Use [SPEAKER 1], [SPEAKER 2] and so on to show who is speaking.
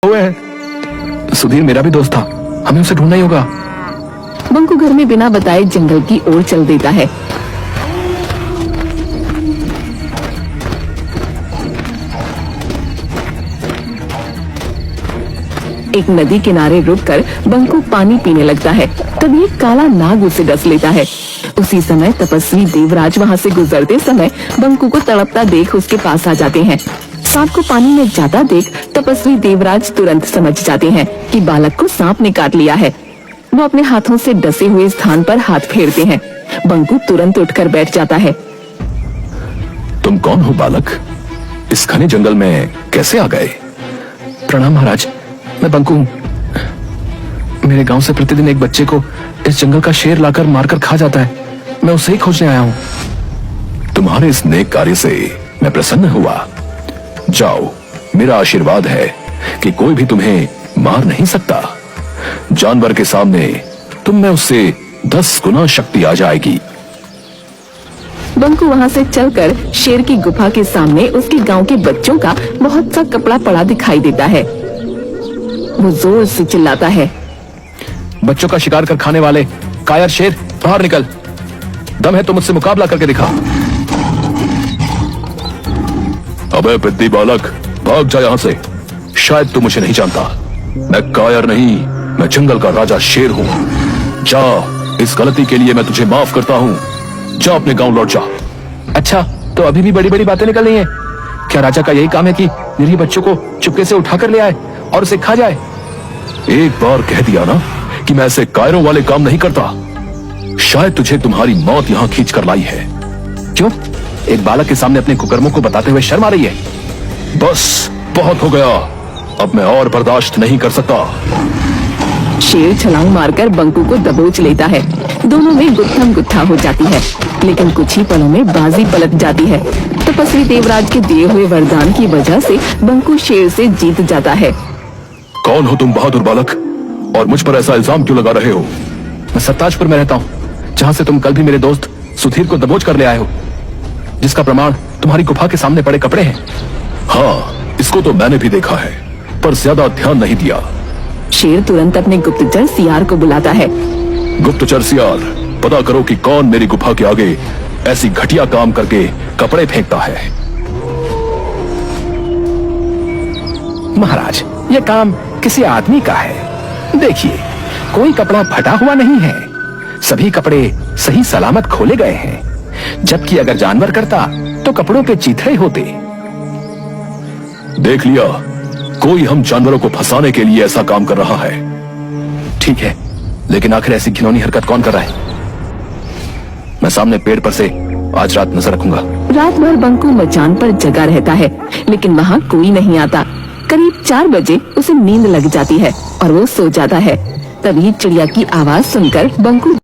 [SPEAKER 1] हुए हैं। सुधीर मेरा भी दोस्त था, हमें उसे ढूंढना ही होगा।
[SPEAKER 2] बंकू घर में बिना बताए जंगल की ओर चल देता है। एक नदी किनारे रुककर बंकू पानी पीने लगता है। तभी एक काला नाग उसे डस लेता है। उसी समय तपस्वी देवराज वहाँ से गुजरते समय बंकू को तड़पता देख उसके पास आ जाते हैं। सांप को पानी में जाता देख तपस्वी देवराज तुरंत समझ जाते हैं कि बालक को सांप ने काट लिया है। वो अपने हाथों से डसे हुए स्थान पर हाथ फेरते हैं। बंकू तुरंत उठकर बैठ जाता है।
[SPEAKER 1] तुम कौन हो बालक? इस घने जंगल में कैसे आ गए? प्रणाम महाराज, मैं बंकू हूँ। मेरे गांव से प्रतिदिन एक बच्चे को इस जंगल का शेर लाकर मारकर खा जाता है। मैं उसे ही खोजने आया हूँ। तुम्हारे इस नेक कार्य से मैं प्रसन्न हुआ। जाओ, मेरा आशीर्वाद है कि कोई भी तुम्हें मार नहीं सकता। जानवर के सामने तुम में उससे 10 गुना शक्ति आ जाएगी।
[SPEAKER 2] बंकू वहाँ से चलकर शेर की गुफा के सामने उसके गांव के बच्चों का बहुत सा कपड़ा पड़ा दिखाई देता है। वो जोर से चिल्लाता है,
[SPEAKER 1] बच्चों का शिकार कर खाने वाले कायर शेर, बाहर निकल। दम है तो मुझसे मुकाबला करके दिखा। अबे पिद्दी बालक, भाग जा यहाँ से। शायद तू मुझे नहीं जानता। मैं कायर नहीं, मैं जंगल का राजा शेर हूँ। जा, इस गलती के लिए मैं तुझे माफ करता हूँ। जा अपने गांव लौट जा। अच्छा, तो अभी भी बड़ी बड़ी बातें निकल रही हैं। क्या राजा का यही काम है कि निरीह बच्चों को चुपके से उठा कर ले आए और उसे खा जाए? एक बार कह दिया ना कि मैं ऐसे कायरों वाले काम नहीं करता। शायद तुझे तुम्हारी मौत यहाँ खींच कर लाई है। क्यों? एक बालक के सामने अपने कुकर्मों को बताते हुए शर्म आ रही है? बस, बहुत हो गया। अब मैं और बर्दाश्त नहीं कर सकता।
[SPEAKER 2] शेर छलांग मारकर बंकू को दबोच लेता है। दोनों में गुत्थम गुत्था हो जाती है, लेकिन कुछ ही पलों में बाजी पलट जाती है। तपस्वी देवराज के दिए हुए वरदान की वजह से बंकू शेर से जीत जाता है।
[SPEAKER 1] कौन हो तुम बहादुर बालक, और मुझ पर ऐसा इल्जाम क्यों लगा रहे हो? मैं सत्ताजपुर में रहता हूँ, जहाँ से तुम कल भी मेरे दोस्त सुधीर को दबोच कर ले आए हो, जिसका प्रमाण तुम्हारी गुफा के सामने पड़े कपड़े हैं। हाँ, इसको तो मैंने भी देखा है, पर ज्यादा ध्यान नहीं दिया।
[SPEAKER 2] शेर तुरंत अपने गुप्तचर सियार को बुलाता है।
[SPEAKER 1] गुप्तचर सियार, पता करो कि कौन मेरी गुफा के आगे ऐसी घटिया काम करके कपड़े फेंकता है।
[SPEAKER 3] महाराज, यह काम किसी आदमी का है। देखिए, कोई कपड़ा फटा हुआ नहीं है। सभी कपड़े सही सलामत खोले गए हैं। जबकि अगर जानवर करता तो कपड़ों पे चीथड़े होते।
[SPEAKER 1] देख लिया, कोई हम जानवरों को फंसाने के लिए ऐसा काम कर रहा है।
[SPEAKER 3] ठीक है, लेकिन आखिर ऐसी घिनौनी हरकत कौन कर रहा है?
[SPEAKER 1] मैं सामने पेड़ पर से आज रात नजर रखूंगा।
[SPEAKER 2] रात भर बंकू मचान पर जगा रहता है, लेकिन वहाँ कोई नहीं आता। करीब 4 बजे उसे नींद लग जाती है और वो सो जाता है। तभी चिड़िया की आवाज सुनकर बंकू